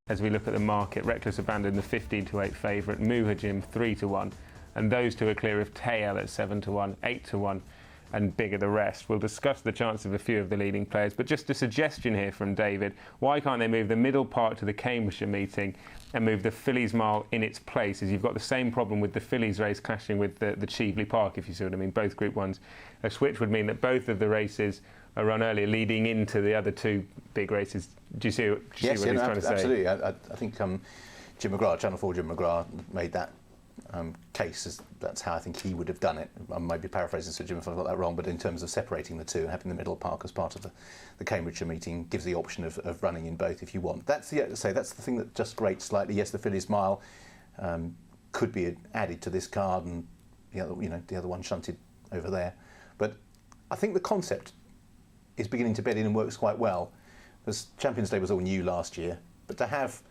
As we look at the market, Reckless Abandon, the 15-8 favourite, Muhajim 3-1, and those two are clear of Tail at 7-1, 8-1, and bigger the rest. We'll discuss the chance of a few of the leading players, but just a suggestion here from David: why can't they move the middle part to the Cambridgeshire meeting and move the Fillies Mile in its place? As you've got the same problem with the Fillies race clashing with the Cheveley Park, if you see what I mean, both Group 1s. A switch would mean that both of the races are run earlier, leading into the other two big races. Do you see what he's trying to say? Absolutely. I think Jim McGrath, Channel 4 Jim McGrath, made that case. That's how I think he would have done it. I might be paraphrasing Sir Jim if I got that wrong, but in terms of separating the two, having the middle park as part of the Cambridgeshire meeting gives the option of running in both if you want. That's the thing that just grates slightly. Yes, the Fillies Mile could be added to this card, and the other one shunted over there. But I think the concept is beginning to bed in and works quite well. Because Champions Day was all new last year, but to have,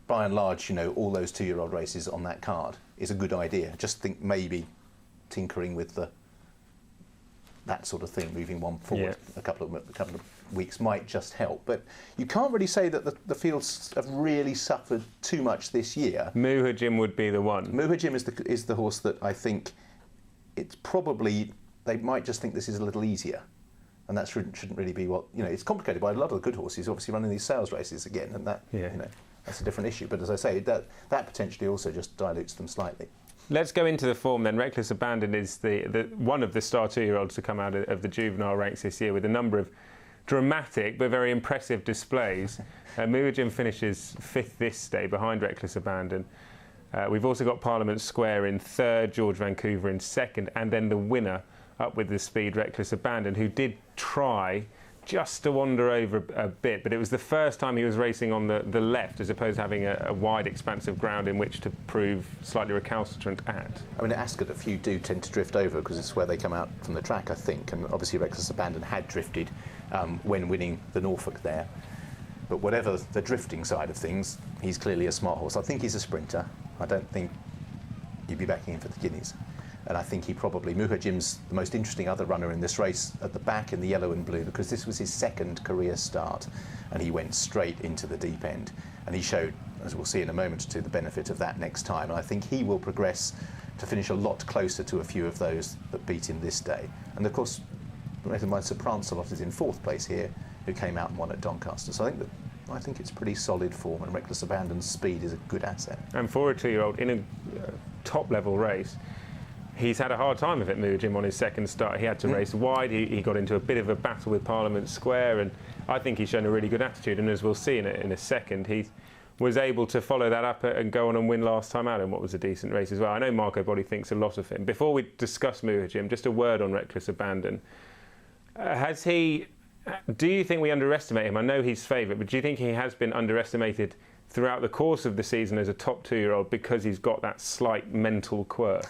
by and large, all those 2-year-old races on that card is a good idea. Just think maybe tinkering with that sort of thing, moving one forward a couple of weeks might just help. But you can't really say that the fields have really suffered too much this year. Muhajim would be the one. Muhajim is the horse that I think it's probably, they might just think this is a little easier. And that shouldn't really be what, it's complicated by a lot of the good horses obviously running these sales races again, and that, that's a different issue. But as I say, that potentially also just dilutes them slightly. Let's go into the form then. Reckless Abandon is the one of the star 2-year-olds to come out of the juvenile ranks this year, with a number of dramatic but very impressive displays. Muhajim finishes 5th this day behind Reckless Abandon. We've also got Parliament Square in 3rd, George Vancouver in 2nd, and then the winner up with the speed, Reckless Abandon, who did try just to wander over a bit, but it was the first time he was racing on the left, as opposed to having a wide expanse of ground in which to prove slightly recalcitrant at. I mean, at Ascot, a few do tend to drift over because it's where they come out from the track, I think, and obviously Reckless Abandon had drifted when winning the Norfolk there. But whatever the drifting side of things, he's clearly a smart horse. I think he's a sprinter. I don't think you'd be backing him for the guineas. And I think Muhajim's the most interesting other runner in this race at the back in the yellow and blue, because this was his 2nd career start and he went straight into the deep end. And he showed, as we'll see in a moment or two, the benefit of that next time. And I think he will progress to finish a lot closer to a few of those that beat him this day. And of course, my Sir Prancelot is in 4th place here, who came out and won at Doncaster. So I think it's pretty solid form, and Reckless Abandon's speed is a good asset. And for a 2-year-old in a top-level race, he's had a hard time of it, Muhajim, on his 2nd start. He had to race wide. He got into a bit of a battle with Parliament Square, and I think he's shown a really good attitude. And as we'll see in a second, he was able to follow that up and go on and win last time out in what was a decent race as well. I know Marco Body thinks a lot of him. Before we discuss Muhajim, just a word on Reckless Abandon. Do you think we underestimate him? I know he's favourite, but do you think he has been underestimated throughout the course of the season as a top 2-year-old because he's got that slight mental quirk?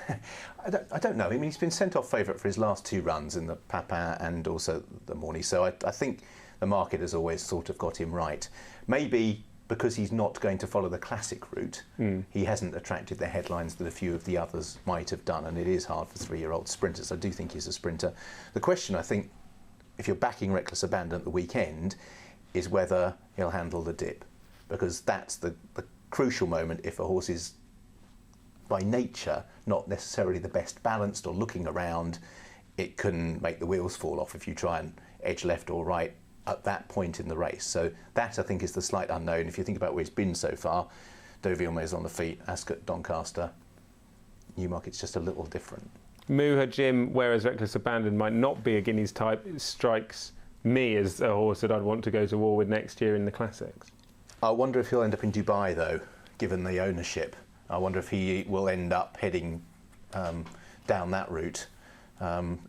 I don't know. I mean, he's been sent off favourite for his last 2 runs in the Papin and also the Morny, so I think the market has always sort of got him right. Maybe because he's not going to follow the classic route, he hasn't attracted the headlines that a few of the others might have done, and it is hard for 3-year-old sprinters. I do think he's a sprinter. The question, I think, if you're backing Reckless Abandon at the weekend, is whether he'll handle the dip, because that's the crucial moment. If a horse is by nature not necessarily the best balanced or looking around, it can make the wheels fall off if you try and edge left or right at that point in the race. So that, I think, is the slight unknown. If you think about where he's been so far, Deauville is on the feet, Ascot, Doncaster, Newmarket's just a little different. Muhajim, whereas Reckless Abandon might not be a Guineas type, it strikes me as a horse that I'd want to go to war with next year in the Classics. I wonder if he'll end up in Dubai, though, given the ownership. I wonder if he will end up heading down that route.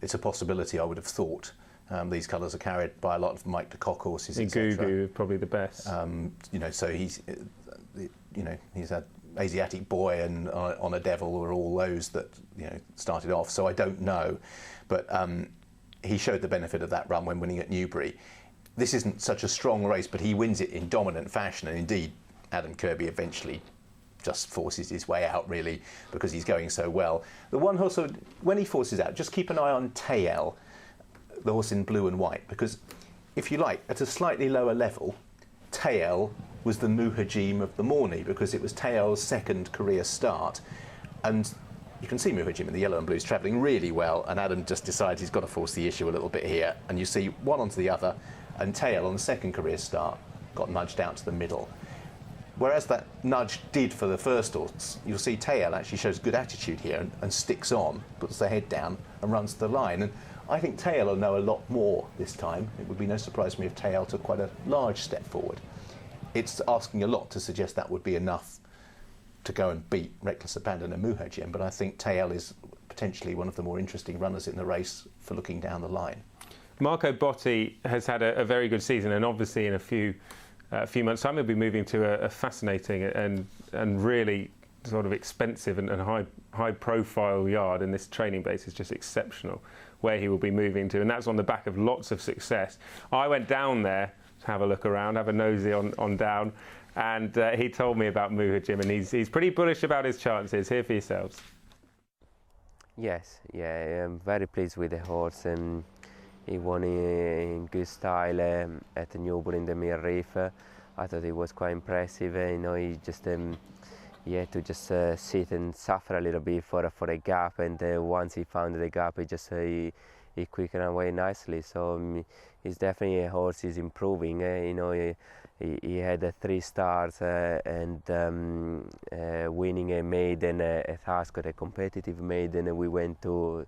It's a possibility, I would have thought. These colours are carried by a lot of Mike de Kock horses, etc. Gugu, probably the best. So he's a Asiatic Boy and On a Devil were all those that started off. So I don't know, but he showed the benefit of that run when winning at Newbury. This isn't such a strong race, but he wins it in dominant fashion, and indeed Adam Kirby eventually just forces his way out, really, because he's going so well. The one horse, when he forces out, just keep an eye on Tail, the horse in blue and white, because if you like, at a slightly lower level, Tail was the Muhajim of the Morny, because it was Teil's second career start. And you can see Muhajim in the yellow and blues travelling really well, and Adam just decides he's got to force the issue a little bit here. And you see one onto the other, and Teil on the second career start got nudged out to the middle. Whereas that nudge did for the first horse, you'll see Teil actually shows good attitude here and sticks on, puts the head down and runs to the line. And I think Teil will know a lot more this time. It would be no surprise to me if Teil took quite a large step forward. It's asking a lot to suggest that would be enough to go and beat Reckless Abandon and Muhajim, but I think Teil is potentially one of the more interesting runners in the race for looking down the line. Marco Botti has had a very good season, and obviously in a few months' time he'll be moving to a fascinating and really sort of expensive and high profile yard, and this training base is just exceptional where he will be moving to, and that's on the back of lots of success. I went down there to have a look around, have a nosy on down, and he told me about Muhajim, and he's pretty bullish about his chances. Here for yourselves. Yes, yeah, I'm very pleased with the horse, and he won in good style at Newbury in the Mir Reef. I thought it was quite impressive. He just he had to just sit and suffer a little bit for a gap, and once he found the gap, he quickened away nicely. So he's definitely a horse. He's improving. He had 3 stars and winning a maiden at Ascot, a competitive maiden. We went to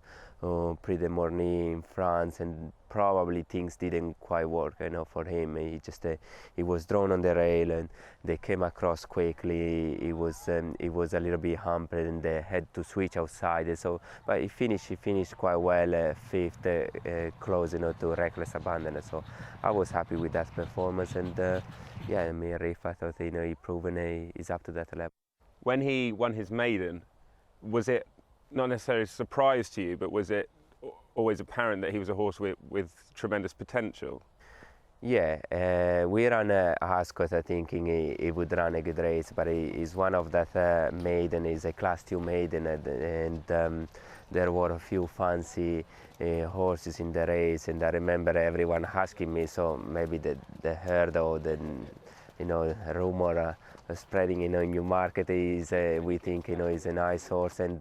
Prix de Morny in France, and probably things didn't quite work, for him. He was drawn on the rail, and they came across quickly. He was a little bit hampered, and they had to switch outside. So, but he finished quite well, 5th, close, to Reckless Abandon. So I was happy with that performance, and yeah, Riff, I thought he proven he's up to that level. When he won his maiden, was it not necessarily a surprise to you, but was it always apparent that he was a horse with tremendous potential? Yeah, we ran Ascot thinking he would run a good race, but he's one of that maiden. He's a Class 2 maiden, and there were a few fancy horses in the race, and I remember everyone asking me, so maybe the herd or the rumor spreading in Newmarket is we think is a nice horse, and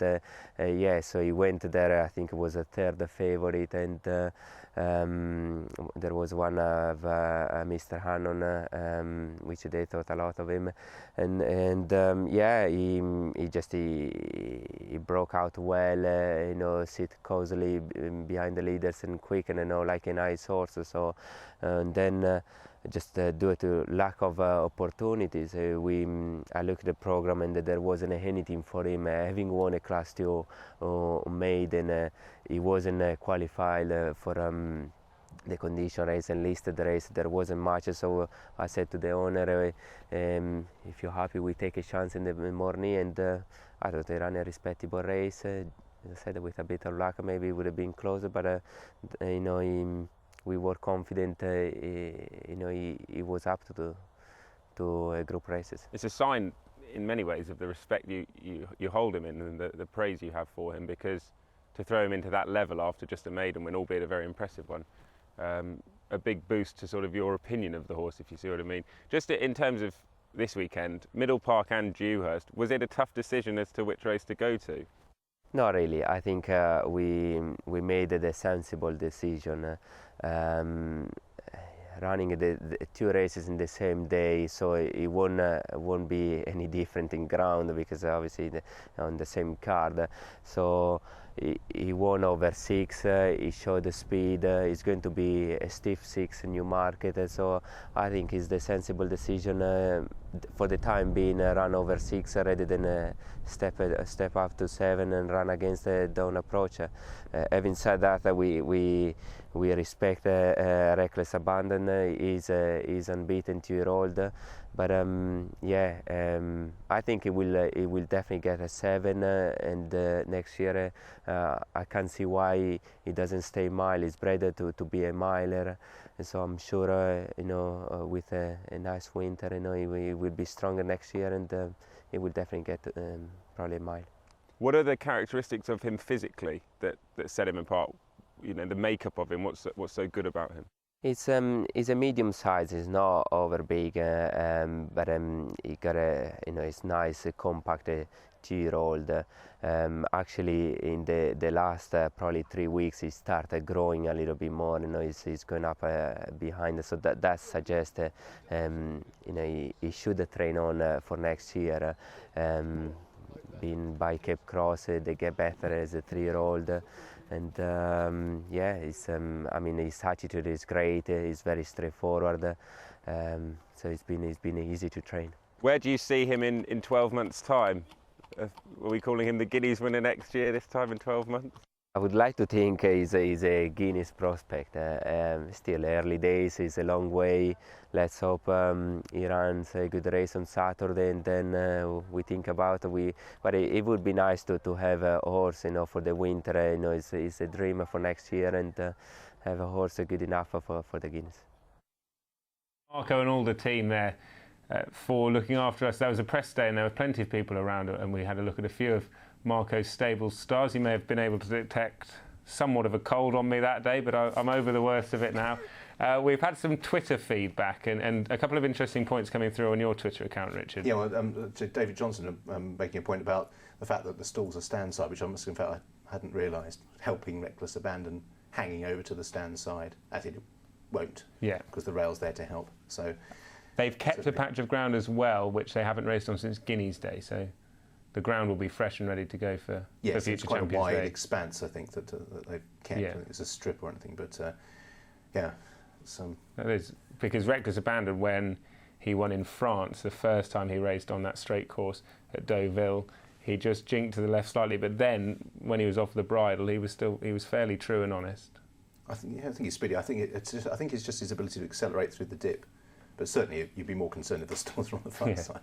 yeah, so he went there. I think it was a 3rd favorite, and there was one of Mr. Hannon, which they thought a lot of him, and yeah, he broke out well, sit cozily behind the leaders and quick, and like a nice horse. So and then just due to lack of opportunities, I looked at the program, and there wasn't anything for him. Having won a Class 2 maiden, he wasn't qualified for the condition race and listed race. There wasn't much, so I said to the owner, if you're happy, we take a chance in the morning, and I thought they ran a respectable race. I said with a bit of luck maybe it would have been closer, but we were confident. He was up to group races. It's a sign, in many ways, of the respect you hold him in, and the praise you have for him, because to throw him into that level after just a maiden win, albeit a very impressive one, a big boost to sort of your opinion of the horse, if you see what I mean. Just in terms of this weekend, Middle Park and Dewhurst, was it a tough decision as to which race to go to? Not really. I think we made a sensible decision. Running the 2 races in the same day, so it won't be any different in ground, because obviously on the same card. So he won over 6. He showed the speed. It's going to be a stiff 6 in Newmarket. So I think it's the sensible decision for the time being. Run over 6 rather than step up to 7 and run against the down approach. Having said that, we respect Reckless Abandon. He's unbeaten 2-year-old, but I think he will definitely get a 7, and next year I can't see why he doesn't stay mile. He's bred to be a miler, and so I'm sure with a nice winter, he will be stronger next year, and he will definitely get probably a mile. What are the characteristics of him physically that set him apart? The makeup of him. What's so good about him? It's a medium size. It's not over big, but it got it's nice, compact 2-year-old. Actually, in the last probably 3 weeks, he started growing a little bit more. He's going up behind. So that suggests, he should train on for next year. Being by Cape Cross, they get better as a 3-year-old. And yeah, his attitude is great. He's very straightforward. So it's been easy to train. Where do you see him in 12 months' time? Are we calling him the Guineas winner next year, this time in 12 months? I would like to think he's a Guinness prospect. Still early days, it's a long way. Let's hope he runs a good race on Saturday, and then we think about it. But it would be nice to have a horse, for the winter. It's a dream for next year, and have a horse good enough for the Guinness. Marco and all the team there for looking after us. There was a press day, and there were plenty of people around, and we had a look at a few of Marco's stable stars. He may have been able to detect somewhat of a cold on me that day, but I'm over the worst of it now. We've had some Twitter feedback and a couple of interesting points coming through on your Twitter account, Richard. Yeah, well, David Johnson making a point about the fact that the stalls are stand side, which I must in fact I hadn't realised, helping Reckless Abandon hanging over to the stand side, as it won't, because the rail's there to help. So they've kept a patch of ground as well, which they haven't raced on since Guineas Day. So the ground will be fresh and ready to go for future it's quite Champions a wide Day. Expanse, I think, that they've kept. I think it's a strip or anything, but That is because Reckless Abandon, when he won in France the first time he raced on that straight course at Deauville, he just jinked to the left slightly, but then when he was off the bridle, he was fairly true and honest. I think he's speedy. I think it's just his ability to accelerate through the dip. But certainly, you'd be more concerned if the stalls are on the front side.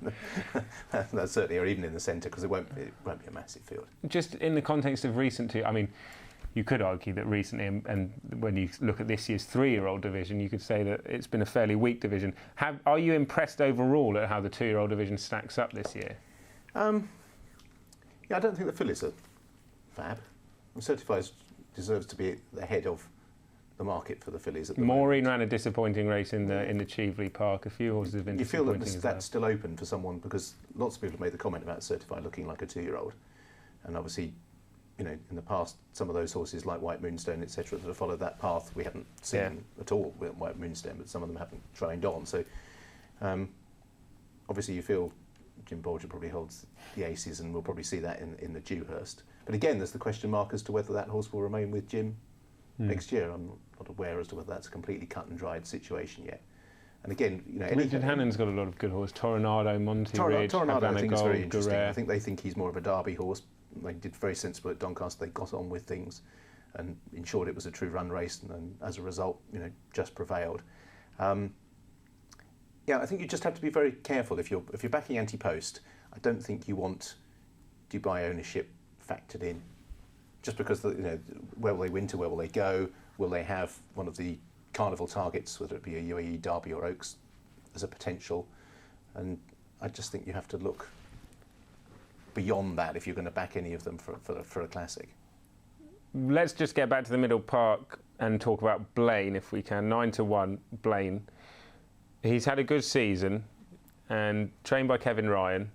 That certainly, or even in the centre, because it won't be a massive field. Just in the context of recent, I mean, you could argue that recently, and when you look at this year's 3-year-old division, you could say that it's been a fairly weak division. Are you impressed overall at how the 2-year-old division stacks up this year? Yeah, I don't think the fillies are fab. Certifies deserves to be ahead of the market for the fillies at the Maureen moment. ran a disappointing race in the Cheveley Park. A few horses have been disappointing. You feel that that's still open for someone, because lots of people have made the comment about Certified looking like a 2-year-old, and obviously, in the past, some of those horses like White Moonstone, etc., that have followed that path, we haven't seen at all with White Moonstone, but some of them haven't trained on. So, obviously, you feel Jim Bolger probably holds the aces, and we'll probably see that in the Dewhurst. But again, there's the question mark as to whether that horse will remain with Jim next year. I'm not aware as to whether that's a completely cut and dried situation yet. And again, Richard Hannon's got a lot of good horses. Toronado, Monty Ridge, Toronado, I think, is very Gold, interesting. Guerre. I think they think he's more of a Derby horse. They did very sensible at Doncaster. They got on with things and ensured it was a true run race, and as a result, just prevailed. I think you just have to be very careful if you're backing anti-post. I don't think you want Dubai ownership factored in. Just because, where will they winter, where will they go? Will they have one of the carnival targets, whether it be a UAE, Derby or Oaks, as a potential? And I just think you have to look beyond that if you're going to back any of them for a classic. Let's just get back to the Middle Park and talk about Blaine, if we can. 9-1, Blaine. He's had a good season and trained by Kevin Ryan.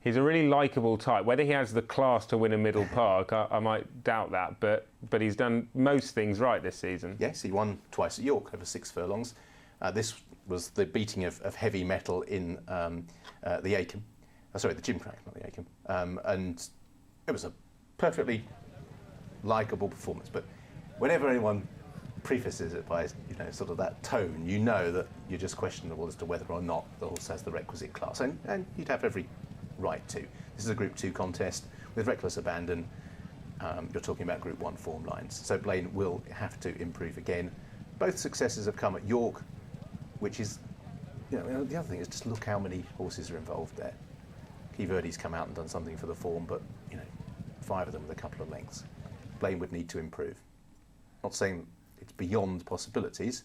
He's a really likeable type. Whether he has the class to win a Middle Park, I might doubt that, but he's done most things right this season. Yes, he won twice at York over 6 furlongs. This was the beating of heavy metal in the Acomb. The Gimcrack, not the Acomb. And it was a perfectly likeable performance. But whenever anyone prefaces it by sort of that tone, you know that you're just questionable as to whether or not the horse has the requisite class. And you'd have every right to. This is a Group 2 contest with Reckless Abandon. You're talking about Group 1 form lines. So Blaine will have to improve again. Both successes have come at York, which is, the other thing is just look how many horses are involved there. Key Verdi's come out and done something for the form, but 5 of them with a couple of lengths. Blaine would need to improve. Not saying it's beyond possibilities.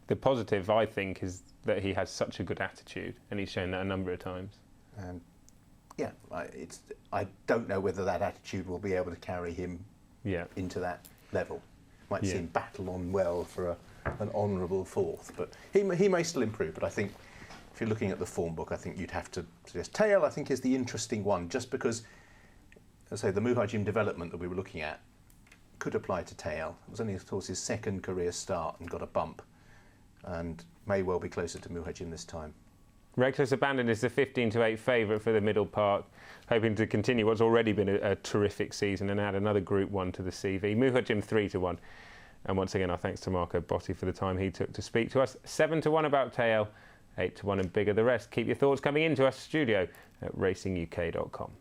The positive, I think, is that he has such a good attitude, and he's shown that a number of times. I don't know whether that attitude will be able to carry him into that level. Might see him battle on well for an honourable fourth. But he may still improve. But I think if you're looking at the form book, I think you'd have to suggest Tail. I think is the interesting one, just because, as I say, the Muhajim development that we were looking at could apply to Tail. It was only, of course, his second career start and got a bump, and may well be closer to Muhajim this time. Reckless Abandon is the 15-8 favourite for the Middle Park, hoping to continue what's already been a terrific season and add another Group 1 to the CV. Muhajim 3-1. And once again, our thanks to Marco Botti for the time he took to speak to us. 7-1 about Tail, 8-1 and bigger the rest. Keep your thoughts coming into our studio at racinguk.com.